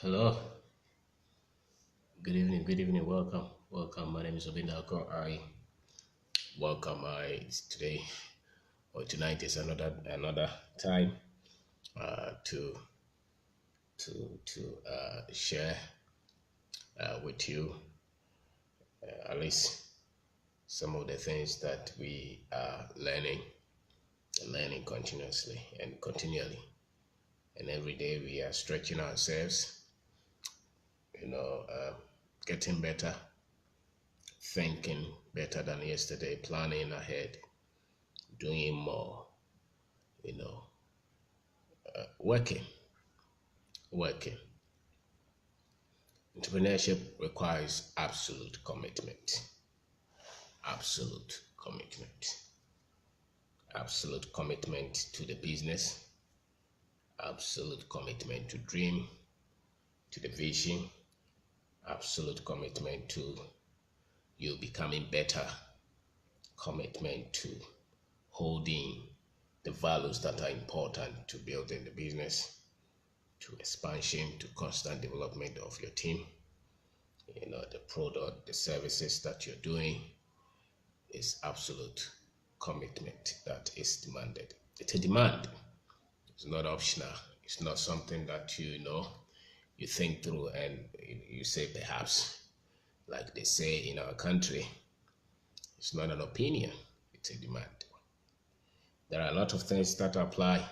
Hello, good evening, welcome. My name is Obinna. I welcome. I today or tonight is another time to share with you at least some of the things that we are learning continuously and continually, and every day we are stretching ourselves, you know, getting better, thinking better than yesterday, planning ahead, doing more, you know, working, working. Entrepreneurship requires absolute commitment, absolute commitment to the business, absolute commitment to dream, to the vision, absolute commitment to you becoming better, commitment to holding the values that are important to building the business, to expansion, to constant development of your team, the product, the services that you're doing is absolute commitment that is demanded. It's a demand. It's not optional. It's not something that you think through and you say perhaps, like they say in our country. It's not an opinion. It's a demand. There are a lot of things that apply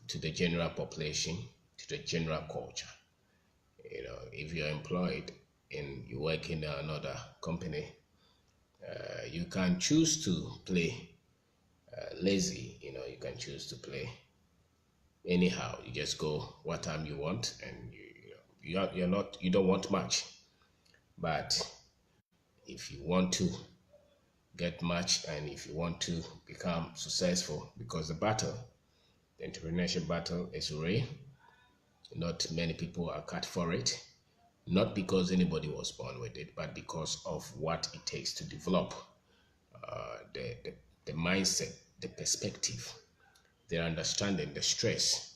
to the general population, to the general culture. If you're employed and you work in another company, you can choose to play lazy. You can choose to play anyhow. You just go what time you want, and you don't want much. But if you want to get much, and if you want to become successful, because the entrepreneurship battle is real. Not many people are cut for it. Not because anybody was born with it, but because of what it takes to develop the mindset, the perspective, the understanding, the stress,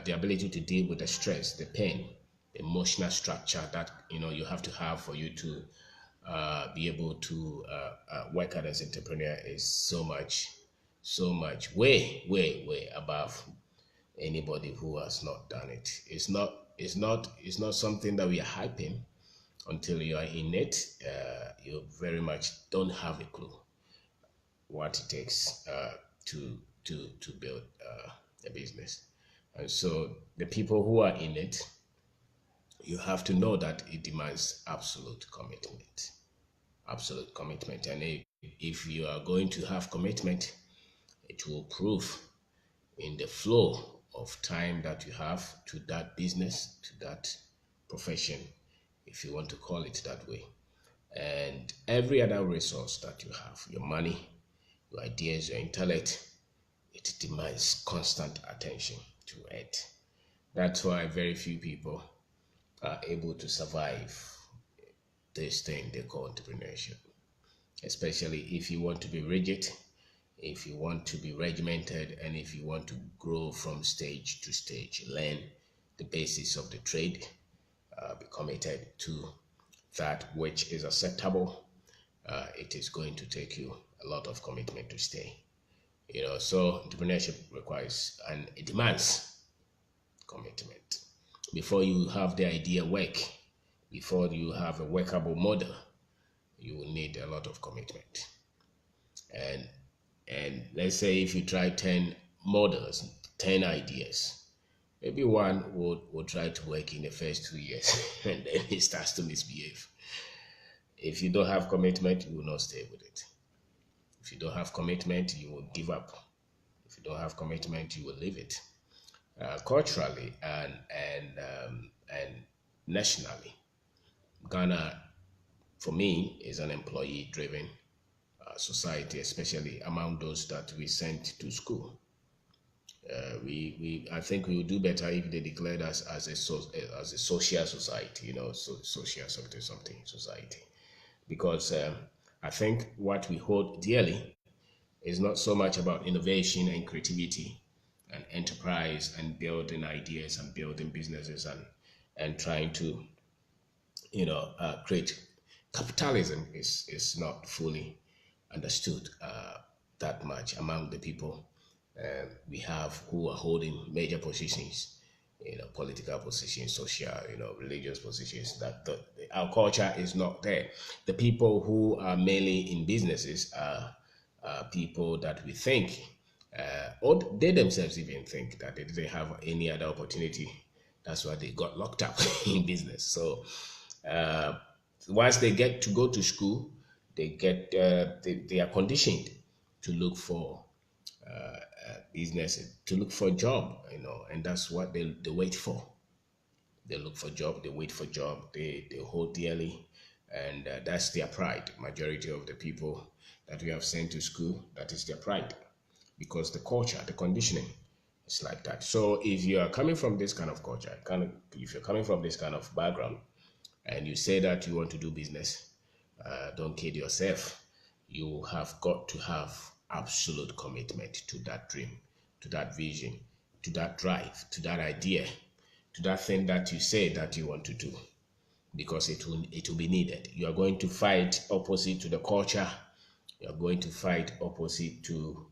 the ability to deal with the stress, the pain, the emotional structure that you have to have for you to be able to work as an entrepreneur is so much, way above anybody who has not done it. It's not something that we are hyping until you are in it. You very much don't have a clue what it takes to build a business. And so the people who are in it, you have to know that it demands absolute commitment. And if you are going to have commitment, it will prove in the flow of time that you have to that business, to that profession, if you want to call it that way. And every other resource that you have, your money, your ideas, your intellect, it demands constant attention to it. That's why very few people are able to survive this thing they call entrepreneurship, especially if you want to be rigid, if you want to be regimented, and if you want to grow from stage to stage, learn the basis of the trade, be committed to that which is acceptable. It is going to take you a lot of commitment to stay. So entrepreneurship requires and it demands commitment. Before you have the idea work, before you have a workable model, you will need a lot of commitment. And let's say if you try 10 models, 10 ideas, maybe one would try to work in the first 2 years and then it starts to misbehave. If you don't have commitment, you will not stay with it. If you don't have commitment, you will give up. If you don't have commitment, you will leave it. Culturally and nationally, Ghana, for me, is an employee-driven society, especially among those that we sent to school. I think we would do better if they declared us as a social society, social something society, because I think what we hold dearly is not so much about innovation and creativity and enterprise and building ideas and building businesses and and trying to, create capitalism is not fully understood that much among the people we have who are holding major positions, political positions, social, religious positions. Our culture is not there. The people who are mainly in businesses are people that we think, or they themselves even think that they didn't have any other opportunity. That's why they got locked up in business. So uh, once they get to go to school, they are conditioned to look for business, to look for a job, and that's what they wait for. They look for job, they wait for job, they hold dearly, and that's their pride. Majority of the people that we have sent to school, that is their pride, because the culture, the conditioning, is like that. So if you are coming from this kind of culture, if you're coming from this kind of background, and you say that you want to do business, don't kid yourself. You have got to have absolute commitment to that dream, to that vision, to that drive, to that idea, to that thing that you say that you want to do, because it will be needed. You are going to fight opposite to the culture. You are going to fight opposite to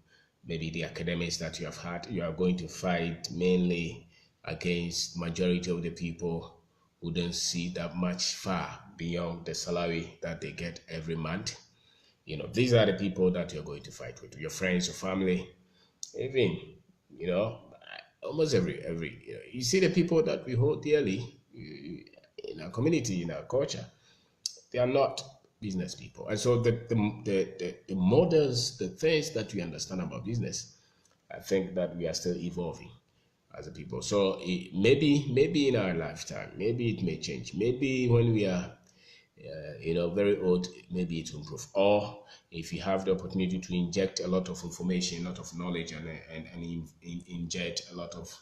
maybe the academics that you have had. You are going to fight mainly against majority of the people who don't see that much far beyond the salary that they get every month. These are the people that you're going to fight with. Your friends, your family, even, you know, almost every you see the people that we hold dearly in our community, in our culture, they are not business people. And so the models, the things that we understand about business, I think that we are still evolving as a people. So maybe in our lifetime, maybe it may change. Maybe when we are very old, maybe it will improve. Or if you have the opportunity to inject a lot of information, a lot of knowledge, and inject a lot of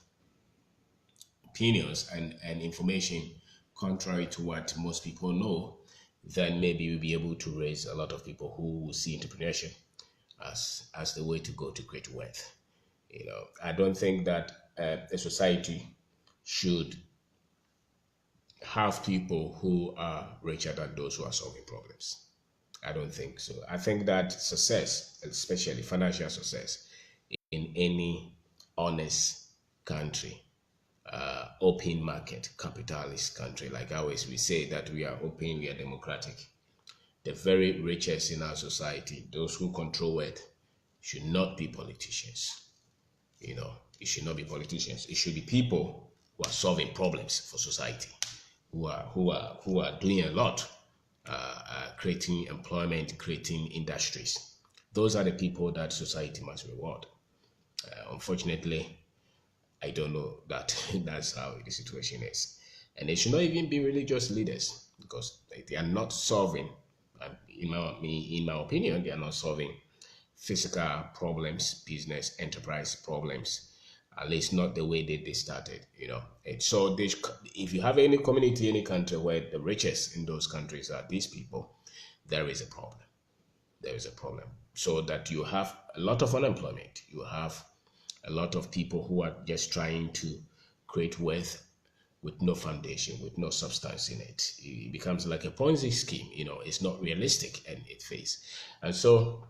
opinions and information contrary to what most people know, then maybe we'll be able to raise a lot of people who will see entrepreneurship as the way to go to create wealth. I don't think that a society should have people who are richer than those who are solving problems. I don't think so. I think that success, especially financial success, in any honest country, open market, capitalist country, like always we say that we are open, we are democratic. The very richest in our society, those who control wealth, should not be politicians. It should not be politicians. It should be people who are solving problems for society, who are doing a lot, creating employment, creating industries. Those are the people that society must reward. Unfortunately, I don't know that that's how the situation is. And they should not even be religious leaders, because they are not solving, in my opinion, they are not solving physical problems, business, enterprise problems, at least not the way they started. And so if you have any community, any country where the richest in those countries are these people, there is a problem. There is a problem. So that you have a lot of unemployment. You have a lot of people who are just trying to create wealth with no foundation, with no substance in it. It becomes like a Ponzi scheme. It's not realistic and it fails. And so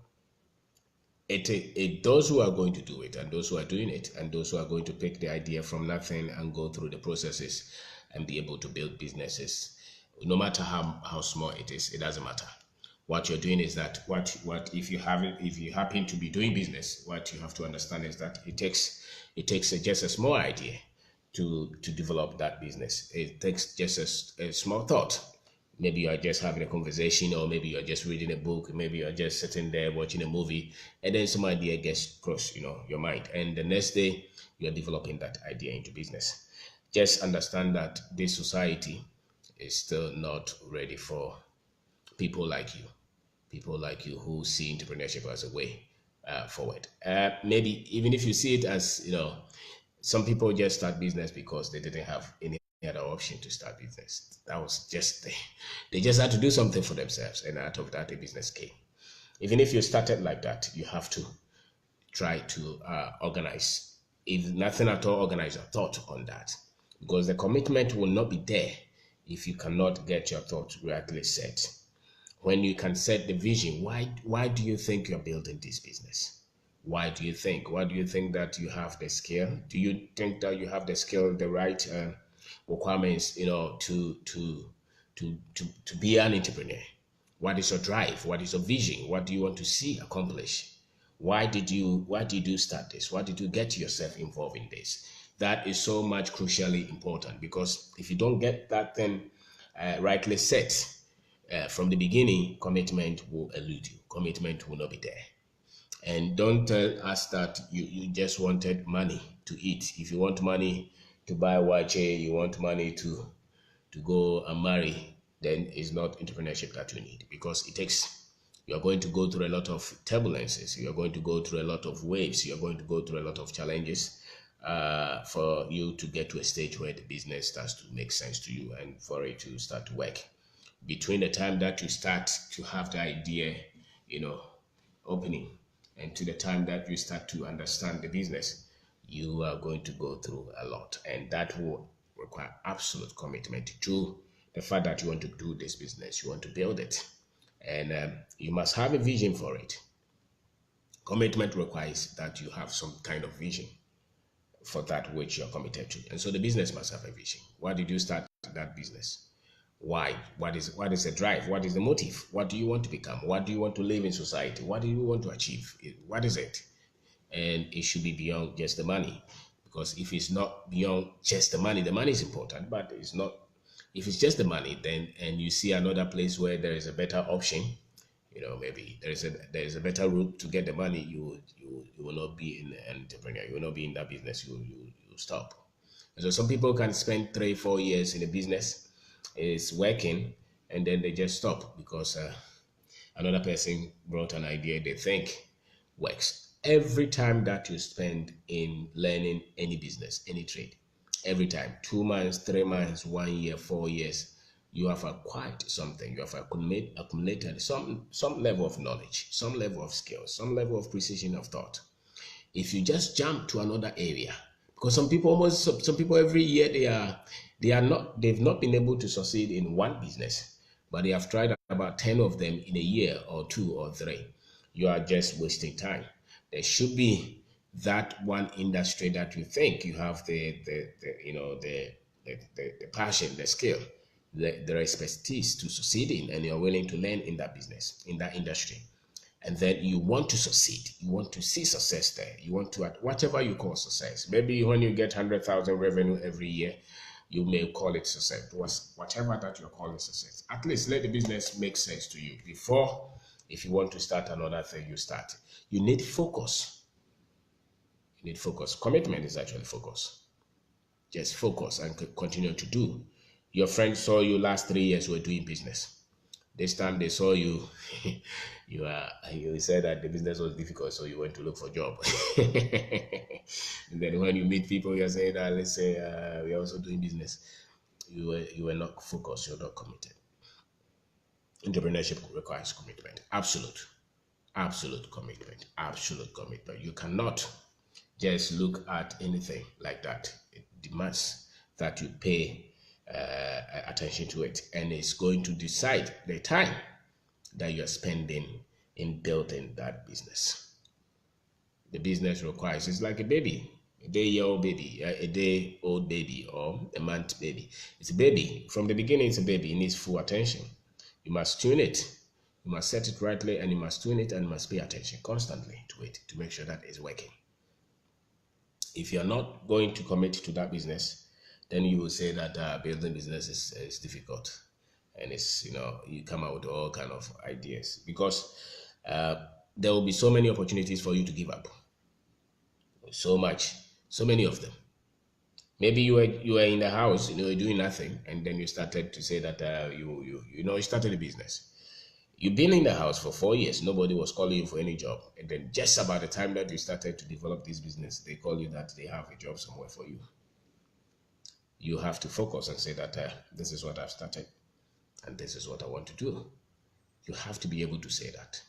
those who are going to do it, and those who are doing it, and those who are going to pick the idea from nothing and go through the processes and be able to build businesses, no matter how small it is, it doesn't matter. What you're doing is that what if you happen to be doing business, what you have to understand is that it takes just a small idea to develop that business. It takes just a small thought. Maybe you are just having a conversation, or maybe you're just reading a book, maybe you're just sitting there watching a movie, and then some idea gets across your mind, and the next day you're developing that idea into business. Just understand that this society is still not ready for people like you, who see entrepreneurship as a way forward. Maybe even if you see it as, some people just start business because they didn't have any other option to start business. That was just they just had to do something for themselves, and out of that, a business came. Even if you started like that, you have to try to organize. If nothing at all, organize your thought on that. because the commitment will not be there if you cannot get your thoughts rightly set. When you can set the vision, why do you think you're building this business? Why do you think? Why do you think that you have the skill? Do you think that you have the skill, the right requirements, to be an entrepreneur? What is your drive? What is your vision? What do you want to see accomplished? Why did you start this? Why did you get yourself involved in this? That is so much crucially important, because if you don't get that thing rightly set from the beginning, commitment will elude you. Commitment will not be there. And don't tell us that you just wanted money to eat. If you want money to buy wache, you want money to go and marry, then it's not entrepreneurship that you need, because you're going to go through a lot of turbulences. You're going to go through a lot of waves. You're going to go through a lot of challenges for you to get to a stage where the business starts to make sense to you and for it to start to work. Between the time that you start to have the idea, you know, opening, and to the time that you start to understand the business, you are going to go through a lot, and that will require absolute commitment to the fact that you want to do this business, you want to build it, and you must have a vision for it. Commitment requires that you have some kind of vision for that which you're committed to, and so the business must have a vision. Why did you start that business? Why? What is the drive? What is the motive? What do you want to become? What do you want to live in society? What do you want to achieve? What is it? And it should be beyond just the money. Because if it's not beyond just the money is important, but it's not. If it's just the money, then and you see another place where there is a better option, maybe there is a better route to get the money, you will not be an entrepreneur. You will not be in that business. You stop. And so some people can spend 3-4 years in a business, is working, and then they just stop because another person brought an idea they think works. Every time that you spend in learning any business, any trade, every time, 2 months, 3 months, 1 year, 4 years, you have acquired something. You have accumulated some level of knowledge, some level of skill, some level of precision of thought. If you just jump to another area, because some people every year they've not been able to succeed in one business, but they have tried about 10 of them in a year or 2 or 3. You are just wasting time. There should be that one industry that you think you have the passion, the skill, the expertise to succeed in, and you're willing to learn in that business, in that industry. And then you want to succeed. You want to see success there. You want to, at whatever you call success. Maybe when you get 100,000 revenue every year, you may call it success. Whatever that you're calling success. At least let the business make sense to you before, if you want to start another thing, you start. You need focus. You need focus. Commitment is actually focus. Just focus and continue to do. Your friends saw you last 3 years were doing business. This time they saw you, you said that the business was difficult, so you went to look for a job. And then when you meet people, you're saying that, let's say we're also doing business. You were not focused. You're not committed. Entrepreneurship requires commitment. Absolute commitment. Absolute commitment. You cannot just look at anything like that. It demands that you pay attention to it, and it's going to decide the time that you're spending in building that business. The business requires, it's like a baby, a day-old baby, a day-old baby, or a month baby. It's a baby. From the beginning, it's a baby. It needs full attention. You must tune it. You must set it rightly, and you must tune it, and you must pay attention constantly to it to make sure that it's working. If you're not going to commit to that business, then you will say that building business is difficult, and it's you come out with all kind of ideas, because there will be so many opportunities for you to give up. So many of them. Maybe you were in the house, you're doing nothing, and then you started to say that you started a business. You've been in the house for 4 years. Nobody was calling you for any job. And then just about the time that you started to develop this business, they call you that they have a job somewhere for you. You have to focus and say that this is what I've started and this is what I want to do. You have to be able to say that.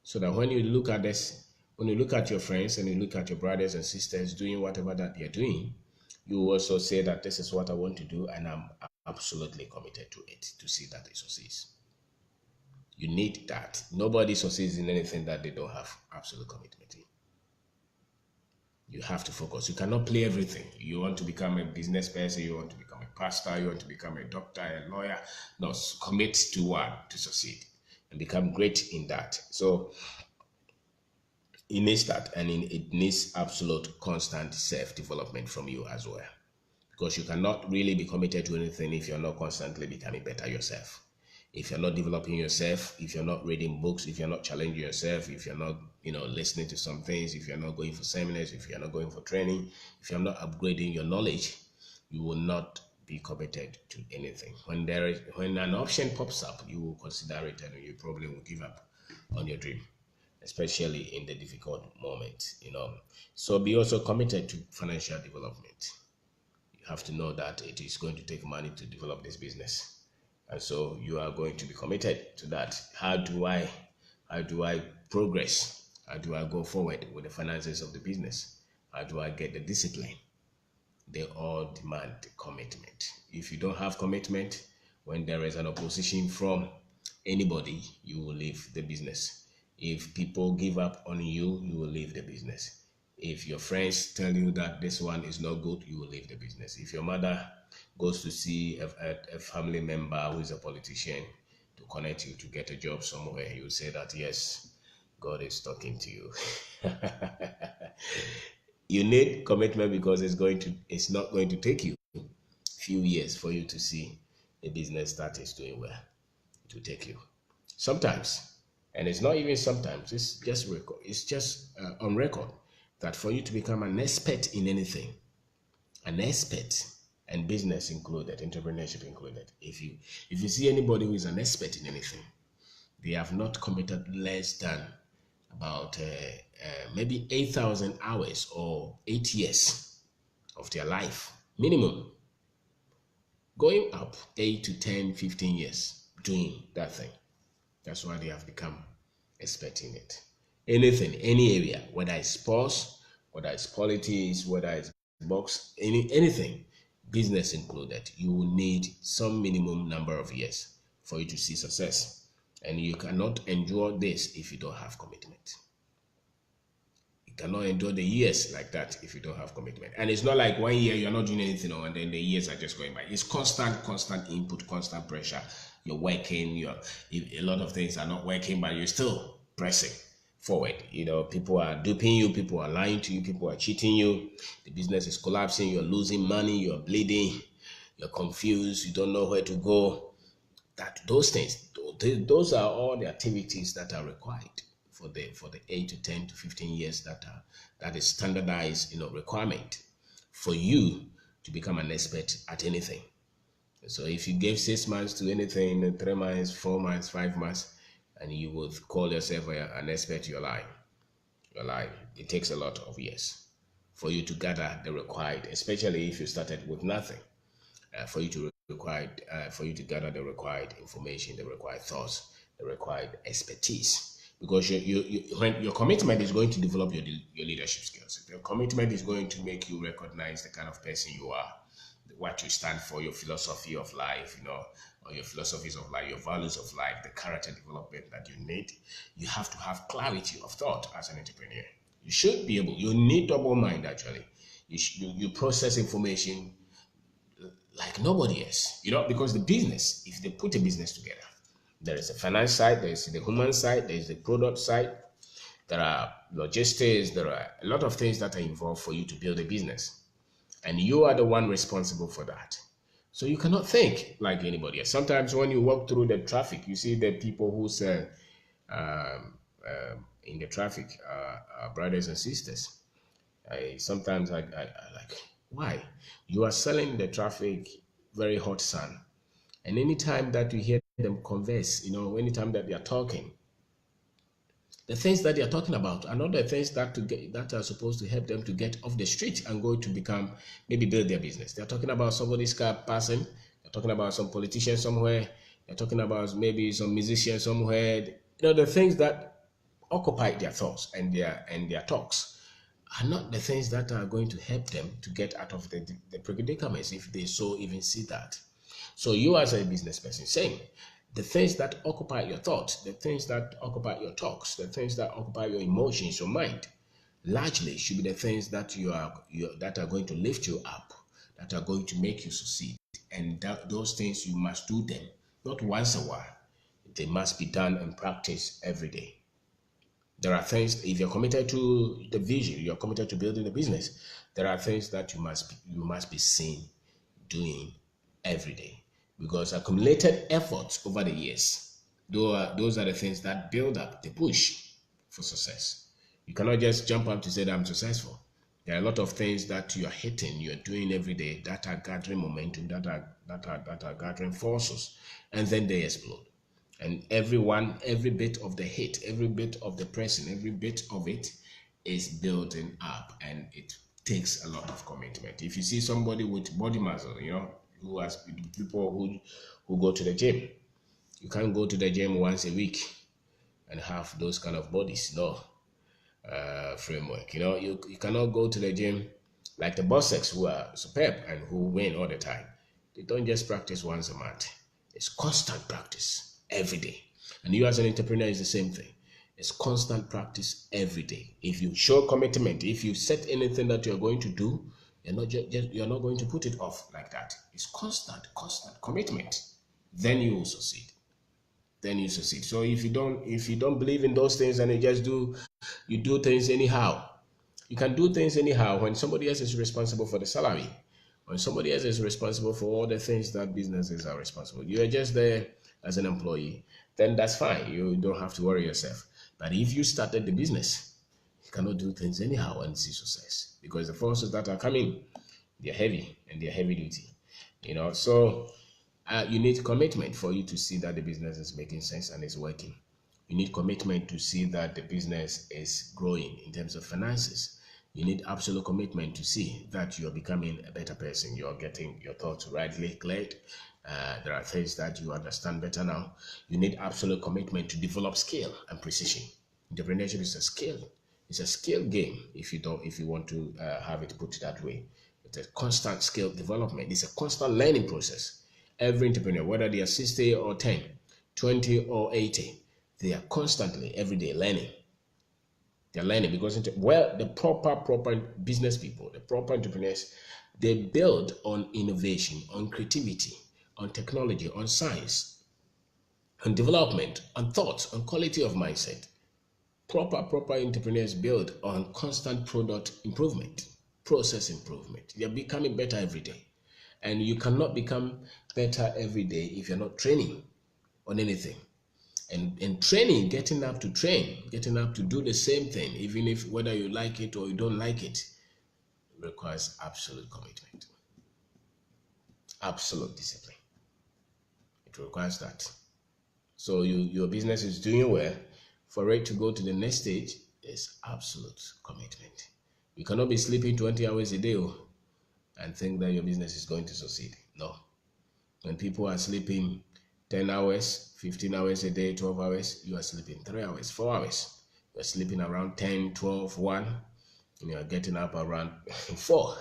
So that when you look at this, when you look at your friends and you look at your brothers and sisters doing whatever that they're doing, You also say that this is what I want to do, and I'm absolutely committed to it to see that it succeeds. You need that. Nobody succeeds in anything that they don't have absolute commitment in. You have to focus. You cannot play everything. You want to become a business person, you want to become a pastor, you want to become a doctor, a lawyer. No, commit to one to succeed and become great in that. So it needs that, and it needs absolute constant self-development from you as well. Because you cannot really be committed to anything if you're not constantly becoming better yourself. If you're not developing yourself, if you're not reading books, if you're not challenging yourself, if you're not, listening to some things, if you're not going for seminars, if you're not going for training, if you're not upgrading your knowledge, you will not be committed to anything. When an option pops up, you will consider it and you probably will give up on your dream, especially in the difficult moment. So be also committed to financial development. You have to know that it is going to take money to develop this business. And so you are going to be committed to that. How do I progress? How do I go forward with the finances of the business? How do I get the discipline? They all demand commitment. If you don't have commitment, when there is an opposition from anybody, you will leave the business. If people give up on you, you will leave the business. If your friends tell you that this one is not good, you will leave the business. If your mother goes to see a family member who is a politician to connect you to get a job somewhere, you will say that, yes, God is talking to you. You need commitment because it's not going to take you a few years for you to see a business that is doing well. It will take you sometimes, and it's not even sometimes. It's just record. It's just on record that for you to become an expert in anything, an expert, and business included, entrepreneurship included. If you see anybody who is an expert in anything, they have not committed less than about maybe 8,000 hours or 8 years of their life minimum, going up 8 to 10, 15 years doing that thing. That's why they have become expert in it. Anything, any area, whether it's sports, whether it's politics, whether it's box, anything, business included, you will need some minimum number of years for you to see success. And you cannot endure this if you don't have commitment. You cannot endure the years like that if you don't have commitment. And it's not like 1 year you're not doing anything and then the years are just going by. It's constant input, constant pressure. You're working, a lot of things are not working, but you're still pressing forward. People are duping you, people are lying to you, people are cheating you. The business is collapsing, you're losing money, you're bleeding, you're confused, you don't know where to go. Those things, those are all the activities that are required for the 8 to 10 to 15 years that is standardized requirement for you to become an expert at anything. So if you gave 6 months to anything, 3 months, 4 months, 5 months, and you would call yourself an expert, you're lying. You're lying. It takes a lot of years for you to gather the required, especially if you started with nothing, for you to gather the required information, the required thoughts, the required expertise. Because when your commitment is going to develop your leadership skills. Your commitment is going to make you recognize the kind of person you are, what you stand for, your philosophy of life, or your philosophies of life, your values of life, the character development that you need. You have to have clarity of thought as an entrepreneur. You should be able. You need double mind actually. You process information like nobody else. Because the business, if they put a business together, there is a finance side, there is the human side, there is the product side, there are logistics, there are a lot of things that are involved for you to build a business. And you are the one responsible for that. So you cannot think like anybody else. Sometimes when you walk through the traffic, you see the people who sell in the traffic, brothers and sisters. Sometimes I like, why? You are selling the traffic, very hot sun. And anytime that you hear them converse, anytime that they are talking, the things that they are talking about are not the things that are supposed to help them to get off the street and go to maybe build their business. They're talking about somebody's car passing. They're talking about some politician somewhere. They're talking about maybe some musician somewhere. The things that occupy their thoughts and their talks are not the things that are going to help them to get out of the predicaments, if they so even see that. So you as a business person, same. The things that occupy your thoughts, the things that occupy your talks, the things that occupy your emotions, your mind, largely should be the things that that are going to lift you up, that are going to make you succeed. And those things you must do them, not once a while. They must be done and practiced every day. There are things, if you're committed to the vision, you're committed to building a business, there are things that you must be seen doing every day, because accumulated efforts over the years, those are the things that build up the push for success. You cannot just jump up to say that I'm successful. There are a lot of things that you are hitting, you are doing every day, that are gathering momentum, that are gathering forces, and then they explode. And every bit of the hit, every bit of the pressing, every bit of it is building up, and it takes a lot of commitment. If you see somebody with body muscle, who has people who go to the gym, you can't go to the gym once a week and have those kind of bodies. No, framework. You cannot go to the gym like the bosses who are superb and who win all the time. They don't just practice once a month. It's constant practice every day. And you as an entrepreneur is the same thing. It's constant practice every day. If you show commitment, if you set anything that you're going to do, you're not going to put it off like that. It's constant commitment. Then you will succeed. So if you don't believe in those things and you do things anyhow. You can do things anyhow when somebody else is responsible for the salary, when somebody else is responsible for all the things that businesses are responsible. You are just there as an employee, then that's fine. You don't have to worry yourself. But if you started the business, you cannot do things anyhow and see success, because the forces that are coming, they're heavy and they're heavy duty. So you need commitment for you to see that the business is making sense and is working. You need commitment to see that the business is growing in terms of finances. You need absolute commitment to see that you're becoming a better person. You're getting your thoughts rightly cleared. There are things that you understand better now. You need absolute commitment to develop skill and precision. Entrepreneurship is a skill. It's a skill game. If you want to have it put that way, it's a constant skill development. It's a constant learning process. Every entrepreneur, whether they are 60 or 10, 20 or 80, they are constantly every day learning. They're learning because the proper business people, the proper entrepreneurs, they build on innovation, on creativity, on technology, on science, on development, on thoughts, on quality of mindset. Proper entrepreneurs build on constant product improvement, process improvement. They're becoming better every day. And you cannot become better every day if you're not training on anything. And training, getting up to train, getting up to do the same thing, even if whether you like it or you don't like it, requires absolute commitment, absolute discipline. It requires that. So your business is doing well. For it to go to the next stage is absolute commitment. You cannot be sleeping 20 hours a day and think that your business is going to succeed. No. When people are sleeping 10 hours, 15 hours a day, 12 hours, you are sleeping 3 hours, 4 hours. You are sleeping around 10, 12, 1, and you are getting up around 4.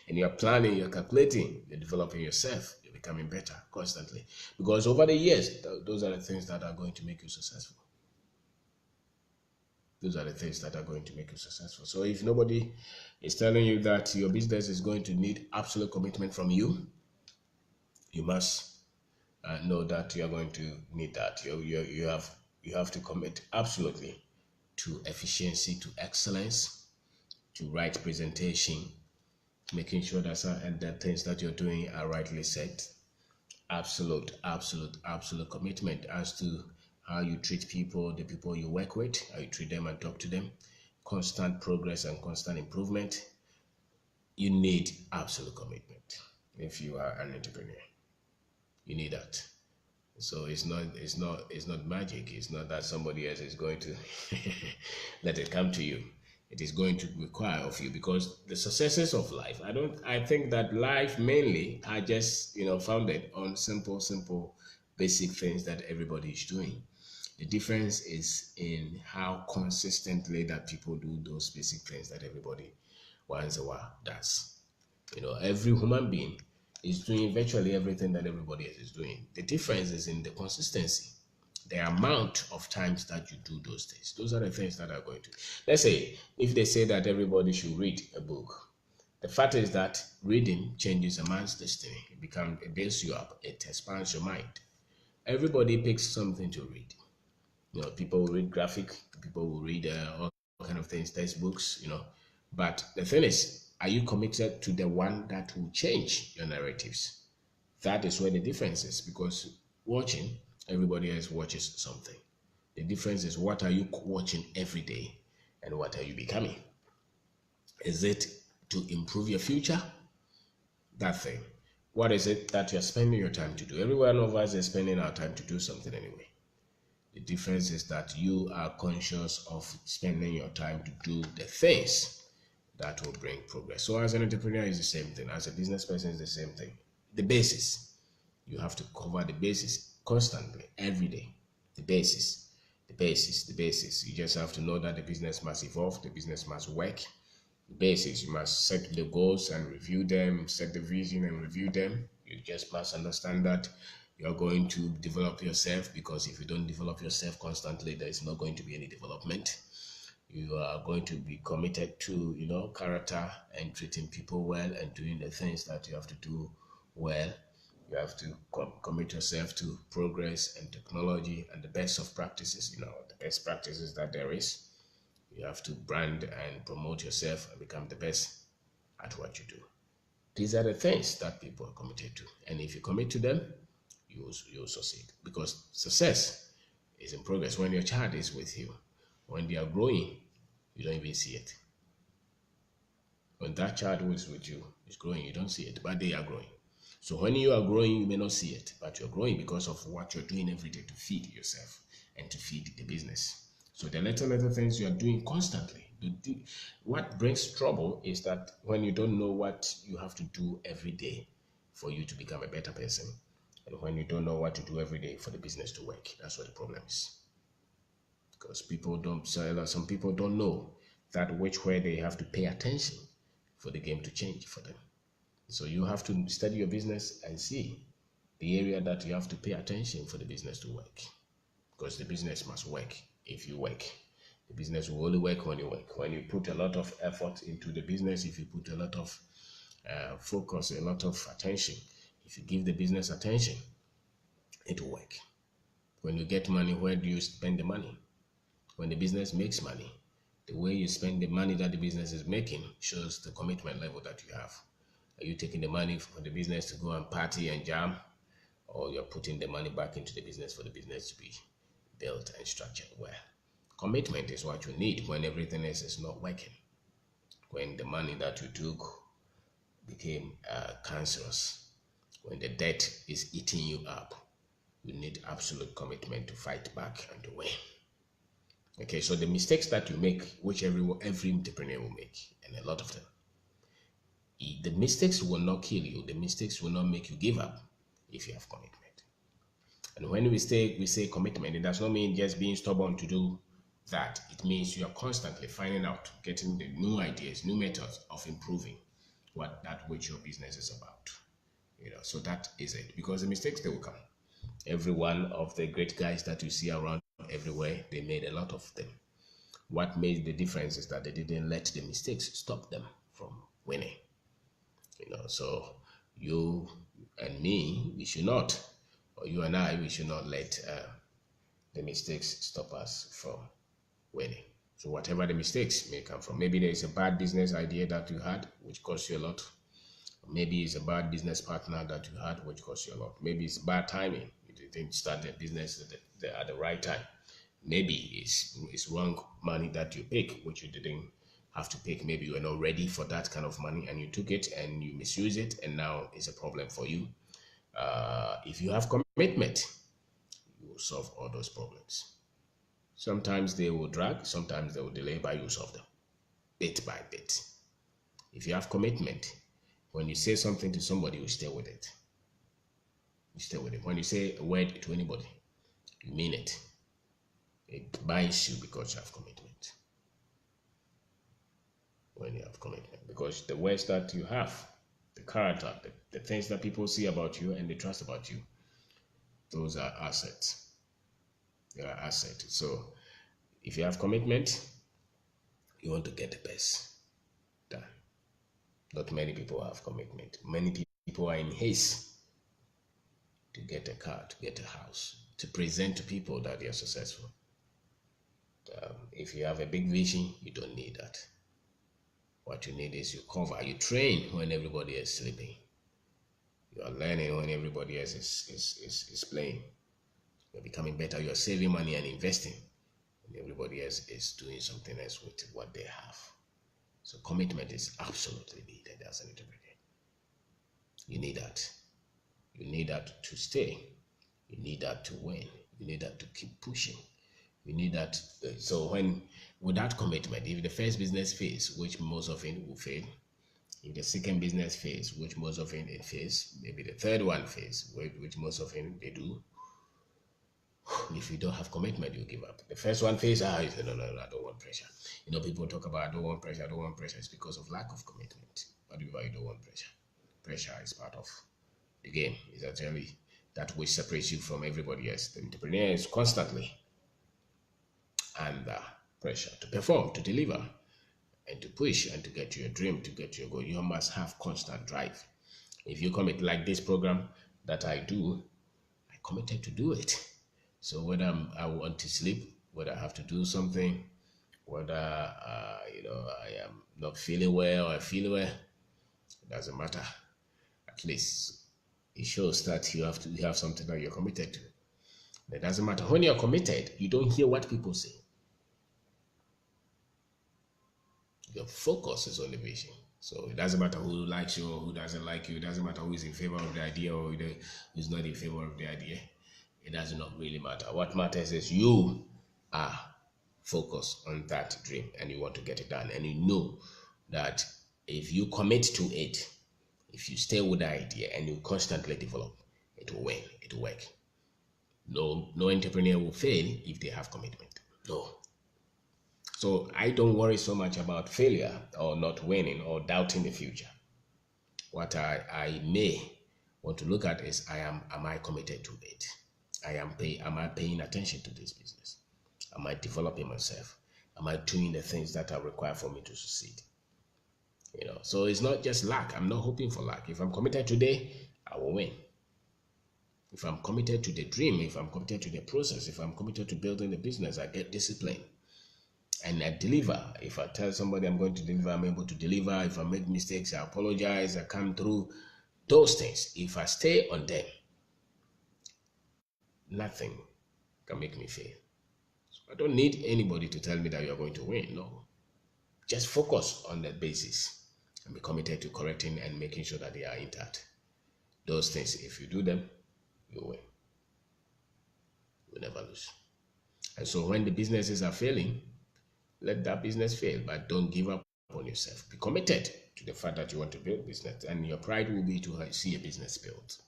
And you are planning, you're calculating, you're developing yourself, you're becoming better constantly. Because over the years, those are the things that are going to make you successful. Those are the things that are going to make you successful. So if nobody is telling you that your business is going to need absolute commitment from you, you must know that you are going to need that. You have to commit absolutely to efficiency, to excellence, to right presentation, making sure that and the things that you're doing are rightly set. Absolute commitment as to how you treat people, the people you work with, how you treat them and talk to them. Constant progress and constant improvement. You need absolute commitment if you are an entrepreneur. You need that. So it's not magic. It's not that somebody else is going to let it come to you. It is going to require of you, because the successes of life, I think that life mainly are just founded on simple basic things that everybody is doing. The difference is in how consistently that people do those basic things that everybody once in a while does. Every human being is doing virtually everything that everybody else is doing. The difference is in the consistency, the amount of times that you do those things. Those are the things that are going to. Let's say if they say that everybody should read a book, the fact is that reading changes a man's destiny. It builds you up. It expands your mind. Everybody picks something to read. People will read graphic, people will read all kind of things, textbooks. But the thing is, are you committed to the one that will change your narratives? That is where the difference is, because watching, everybody else watches something. The difference is, what are you watching every day and what are you becoming? Is it to improve your future? That thing. What is it that you're spending your time to do? Every one of us is spending our time to do something anyway. The difference is that you are conscious of spending your time to do the things that will bring progress. So as an entrepreneur, it's the same thing. As a business person, it's the same thing. The basis. You have to cover the basis constantly, every day. The basis. The basis. The basis. You just have to know that the business must evolve. The business must work. The basics. You must set the goals and review them. Set the vision and review them. You just must understand that you're going to develop yourself, because if you don't develop yourself constantly, there is not going to be any development. You are going to be committed to, character and treating people well and doing the things that you have to do well. You have to commit yourself to progress and technology and the best of practices, the best practices that there is. You have to brand and promote yourself and become the best at what you do. These are the things that people are committed to. And if you commit to them, you'll succeed, because success is in progress. When your child is with you, when they are growing, you don't even see it. When that child who is with you is growing, you don't see it, but they are growing. So when you are growing, you may not see it, but you're growing because of what you're doing every day to feed yourself and to feed the business. So the little things you are doing constantly. What brings trouble is that when you don't know what you have to do every day for you to become a better person, and when you don't know what to do every day for the business to work, that's what the problem is. Because some people don't know that which way they have to pay attention for the game to change for them. So you have to study your business and see the area that you have to pay attention for the business to work. Because the business must work if you work. The business will only work when you work. When you put a lot of effort into the business, if you put a lot of focus, a lot of attention, if you give the business attention, it will work. When you get money, where do you spend the money? When the business makes money, the way you spend the money that the business is making shows the commitment level that you have. Are you taking the money for the business to go and party and jam, or you're putting the money back into the business for the business to be built and structured well? Commitment is what you need when everything else is not working. When the money that you took became cancerous, when the debt is eating you up, you need absolute commitment to fight back and to win. Okay, so the mistakes that you make, which every entrepreneur will make, and a lot of them, the mistakes will not kill you. The mistakes will not make you give up if you have commitment. And when we say commitment, it does not mean just being stubborn to do that. It means you are constantly finding out, getting the new ideas, new methods of improving that which your business is about. So that is it. Because the mistakes, they will come. Every one of the great guys that you see around everywhere, they made a lot of them. What made the difference is that they didn't let the mistakes stop them from winning. So you and me, we should not, or you and I, we should not let the mistakes stop us from winning. So whatever the mistakes may come from, maybe there is a bad business idea that you had, which cost you a lot. Maybe it's a bad business partner that you had, which cost you a lot. Maybe it's bad timing. You didn't start the business at the right time. Maybe it's wrong money that you pick, which you didn't have to pick. Maybe you were not ready for that kind of money and you took it and you misuse it, and now it's a problem for you. If you have commitment, you will solve all those problems. Sometimes they will drag, sometimes they will delay, but you solve them bit by bit. If you have commitment, when you say something to somebody, you stay with it. You stay with it. When you say a word to anybody, you mean it. It binds you because you have commitment. When you have commitment, because the words that you have, the character, the things that people see about you and they trust about you, those are assets. They are assets. So if you have commitment, you want to get the best done. Not many people have commitment. Many people are in haste to get a car, to get a house, to present to people that they are successful. If you have a big vision, you don't need that. What you need is you cover, you train when everybody is sleeping. You are learning when everybody else is playing. You're becoming better. You're saving money and investing. And everybody else is doing something else with what they have. So commitment is absolutely needed as an entrepreneur. You need that. You need that to stay. You need that to win. You need that to keep pushing. You need that. So when without commitment, if the first business phase, which most of it will fail, if the second business phase, which most of it fails, maybe the third one phase, which most of it they do, if you don't have commitment, you give up. The first one phase, you say, no, I don't want pressure. People talk about, I don't want pressure, I don't want pressure. It's because of lack of commitment. What do you mean you don't want pressure? Pressure is part of the game. It's actually that which separates you from everybody else. The entrepreneur is constantly under pressure to perform, to deliver, and to push and to get to your dream, to get to your goal. You must have constant drive. If you commit like this program that I do, I committed to do it. So whether I want to sleep, whether I have to do something, whether I am not feeling well or I feel well, it doesn't matter. At least it shows that you have something that you're committed to. It doesn't matter. When you're committed, you don't hear what people say. Your focus is on the vision. So it doesn't matter who likes you or who doesn't like you. It doesn't matter who is in favor of the idea or who's not in favor of the idea. It does not really matter. What matters is you are focused on that dream and you want to get it done. And you know that if you commit to it, if you stay with the idea and you constantly develop, it will win, it will work. No entrepreneur will fail if they have commitment. No. So I don't worry so much about failure or not winning or doubting the future. What I may want to look at is am I committed to it? Am I paying attention to this business? Am I developing myself? Am I doing the things that are required for me to succeed? So it's not just luck. I'm not hoping for luck. If I'm committed today, I will win. If I'm committed to the dream, if I'm committed to the process, if I'm committed to building the business, I get discipline and I deliver. If I tell somebody I'm going to deliver, I'm able to deliver. If I make mistakes, I apologize, I come through. Those things, if I stay on them, nothing can make me fail. So I don't need anybody to tell me that you're going to win. No. Just focus on that basis and be committed to correcting and making sure that they are intact. Those things, if you do them, you win. You never lose. And so when the businesses are failing, let that business fail, but don't give up on yourself. Be committed to the fact that you want to build business, and your pride will be to see a business built.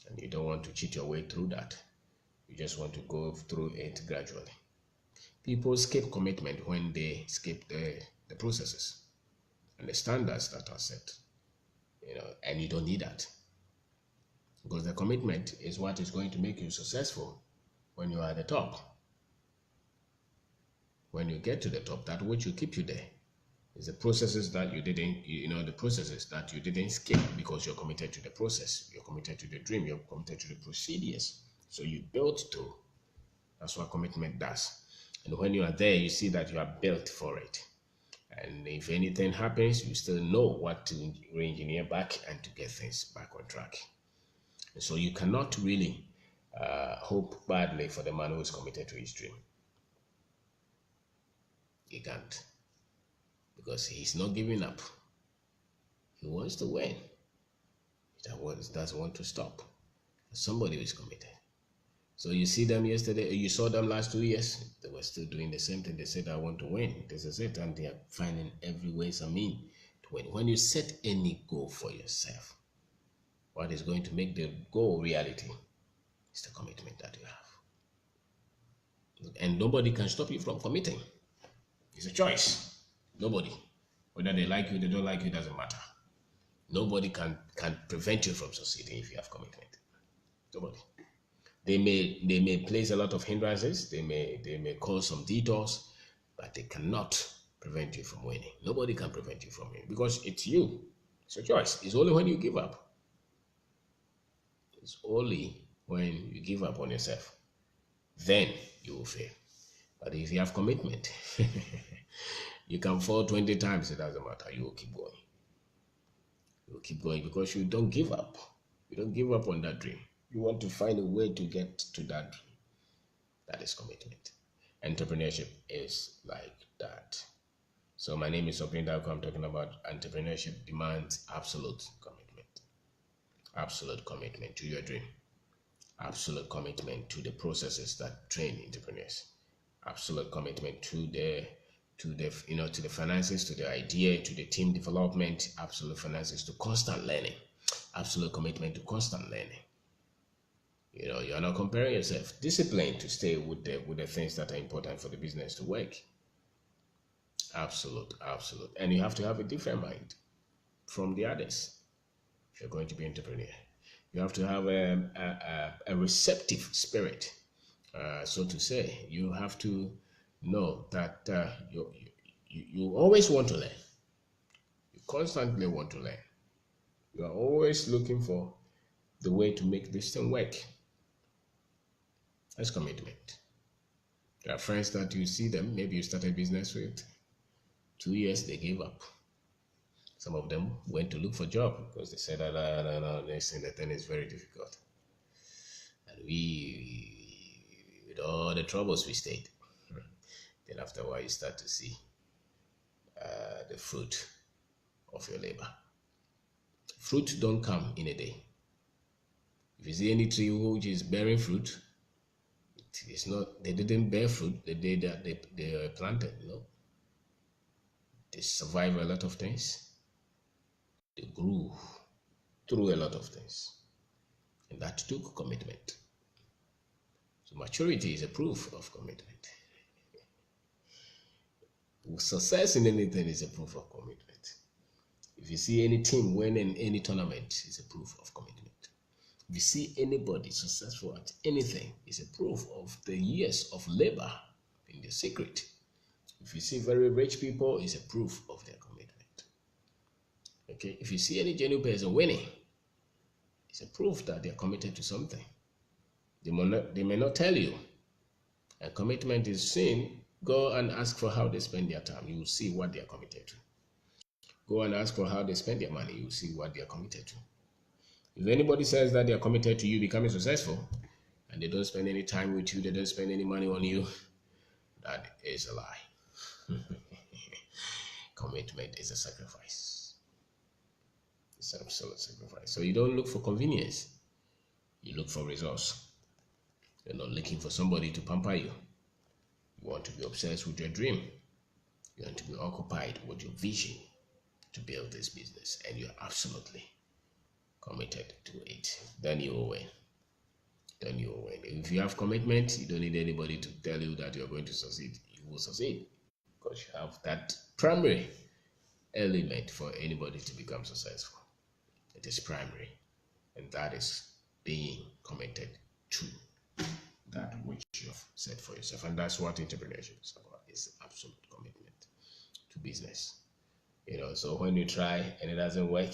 And you don't want to cheat your way through that. You just want to go through it gradually. People skip commitment when they skip the processes and the standards that are set. And you don't need that. Because the commitment is what is going to make you successful when you are at the top. When you get to the top, that which will keep you there is the processes that you didn't, the processes that you didn't skip because you're committed to the process. You're committed to the dream. You're committed to the procedures. So you built through. That's what commitment does. And when you are there, you see that you are built for it. And if anything happens, you still know what to re-engineer back and to get things back on track. And so you cannot really hope badly for the man who is committed to his dream. He can't. Because he's not giving up. He wants to win. He doesn't want to stop. Somebody who is committed. So you see them yesterday, you saw them last 2 years, they were still doing the same thing. They said, I want to win. This is it. And they are finding every way to win. When you set any goal for yourself, what is going to make the goal reality is the commitment that you have. And nobody can stop you from committing. It's a choice. Nobody. Whether they like you, they don't like you, doesn't matter. Nobody can prevent you from succeeding if you have commitment. Nobody. They may place a lot of hindrances, they may cause some detours, but they cannot prevent you from winning. Nobody can prevent you from winning because it's you. It's your choice. It's only when you give up. It's only when you give up on yourself. Then you will fail. But if you have commitment, you can fall 20 times, it doesn't matter. You will keep going. You will keep going because you don't give up. You don't give up on that dream. You want to find a way to get to that dream. That is commitment. Entrepreneurship is like that. So my name is Kwabena. I'm talking about entrepreneurship demands absolute commitment. Absolute commitment to your dream. Absolute commitment to the processes that train entrepreneurs. Absolute commitment to the finances, to the idea, to the team development. Absolute finances to constant learning. Absolute commitment to constant learning. You're not comparing yourself. Discipline to stay with the things that are important for the business to work. Absolute. And you have to have a different mind from the others if you're going to be an entrepreneur. You have to have a receptive spirit, so to say. You have to know that you always want to learn. You constantly want to learn. You are always looking for the way to make this thing work. That's commitment. There are friends that you see them, maybe you started business with. 2 years, they gave up. Some of them went to look for a job because they said, no, this thing is very difficult. And we, with all the troubles, we stayed. Then after a while, you start to see the fruit of your labor. Fruit don't come in a day. If you see any tree which is bearing fruit, it's not, they didn't bear fruit the day that they were planted, no. They survived a lot of things. They grew through a lot of things. And that took commitment. So maturity is a proof of commitment. Success in anything is a proof of commitment. If you see any team winning any tournament, it's a proof of commitment. If you see anybody successful at anything, it's a proof of the years of labor in the secret. If you see very rich people, it's a proof of their commitment. Okay, if you see any genuine person winning, it's a proof that they're committed to something. They may not tell you. And commitment is seen. Go and ask for how they spend their time. You will see what they are committed to. Go and ask for how they spend their money. You will see what they are committed to. If anybody says that they are committed to you becoming successful, and they don't spend any time with you, they don't spend any money on you, that is a lie. Commitment is a sacrifice. It's an absolute sacrifice. So you don't look for convenience. You look for results. You're not looking for somebody to pamper you. You want to be obsessed with your dream. You want to be occupied with your vision to build this business, and you're absolutely committed to it. Then you will win. If you have commitment, you don't need anybody to tell you that you're going to succeed. You will succeed because you have that primary element for anybody to become successful. It is primary, and that is being committed to that which you've set for yourself. And that's what entrepreneurship is about. It's absolute commitment to business. So when you try and it doesn't work,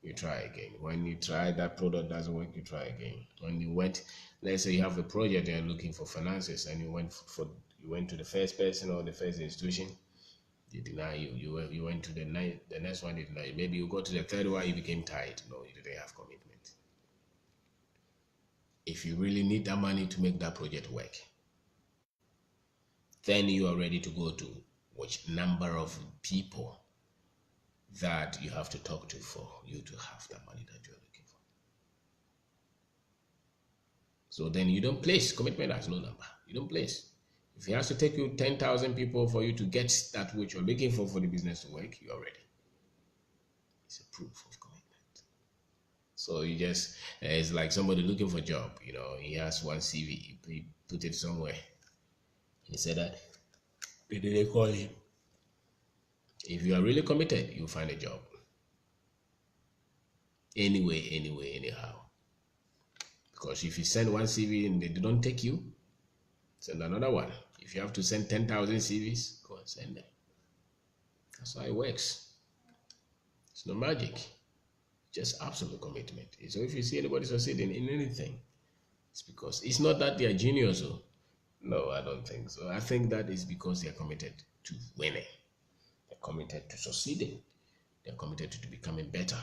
you try again. When you try that product doesn't work, you try again. When you went, let's say you have a project and you're looking for finances, and you went to the first person or the first institution, they deny you. You went to the next one, they deny you. Maybe you go to the third one, you became tired. No, you didn't have commitment. If you really need that money to make that project work, then you are ready to go to which number of people that you have to talk to for you to have that money that you're looking for. So then you don't place. Commitment has no number. You don't place. If it has to take you 10,000 people for you to get that which you're looking for the business to work, you are ready. It's a proof of commitment. So it's like somebody looking for a job. He has one CV, he put it somewhere. He said that they didn't call him. If you are really committed, you'll find a job. Anyway, anyway, anyhow. Because if you send one CV and they don't take you, send another one. If you have to send 10,000 CVs, go and send them. That's how it works. It's no magic. Just absolute commitment. So if you see anybody succeeding in anything, it's because it's not that they are genius. Oh. No, I don't think so. I think that is because they are committed to winning. They're committed to succeeding. They're committed to becoming better.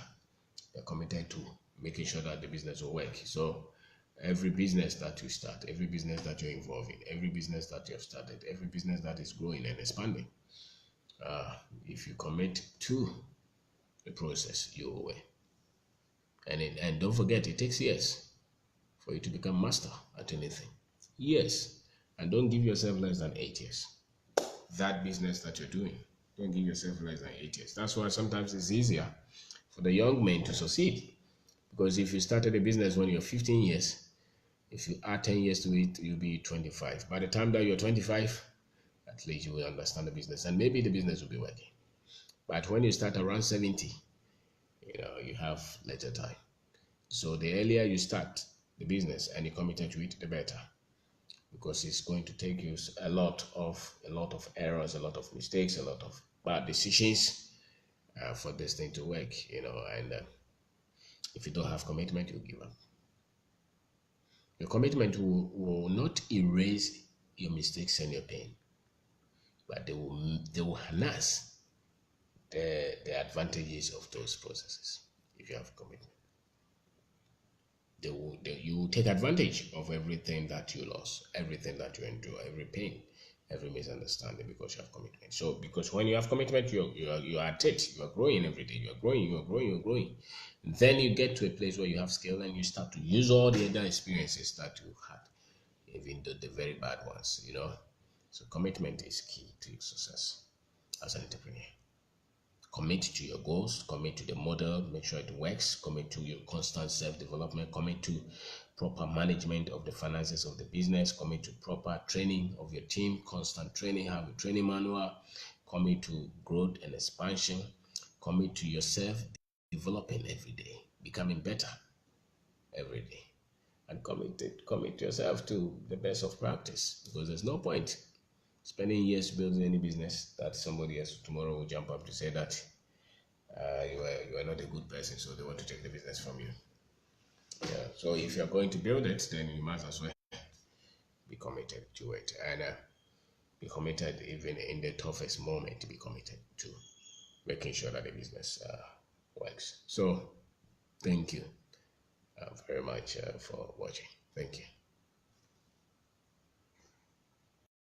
They're committed to making sure that the business will work. So every business that you start, every business that you're involved in, every business that you have started, every business that is growing and expanding, if you commit to the process, you will win. And don't forget, it takes years for you to become master at anything. Years. And don't give yourself less than 8 years. That business that you're doing, don't give yourself less than 8 years. That's why sometimes it's easier for the young men to succeed. Because if you started a business when you're 15 years, if you add 10 years to it, you'll be 25. By the time that you're 25, at least you will understand the business and maybe the business will be working. But when you start around 70, you have little time. So the earlier you start the business and you committed to it, the better. Because it's going to take you a lot of errors, a lot of mistakes, a lot of bad decisions for this thing to work, and if you don't have commitment, you'll give up. Your commitment will not erase your mistakes and your pain, but they will harness the advantages of those processes if you have commitment. You will take advantage of everything that you lost, everything that you endure, every pain, every misunderstanding because you have commitment. So because when you have commitment, you are at it. You are growing every day. You are growing. You are growing. You are growing. And then you get to a place where you have skill and you start to use all the other experiences that you had, even the very bad ones. So commitment is key to your success as an entrepreneur. Commit to your goals, commit to the model, make sure it works, commit to your constant self-development, commit to proper management of the finances of the business, commit to proper training of your team, constant training, have a training manual, commit to growth and expansion, commit to yourself developing every day, becoming better every day, and commit yourself to the best of practice because there's no point spending years building any business that somebody else tomorrow will jump up to say that you are not a good person, so they want to take the business from you. Yeah. So if you're going to build it, then you must as well be committed to it and be committed even in the toughest moment. Be committed to making sure that the business works. So thank you very much for watching. Thank you.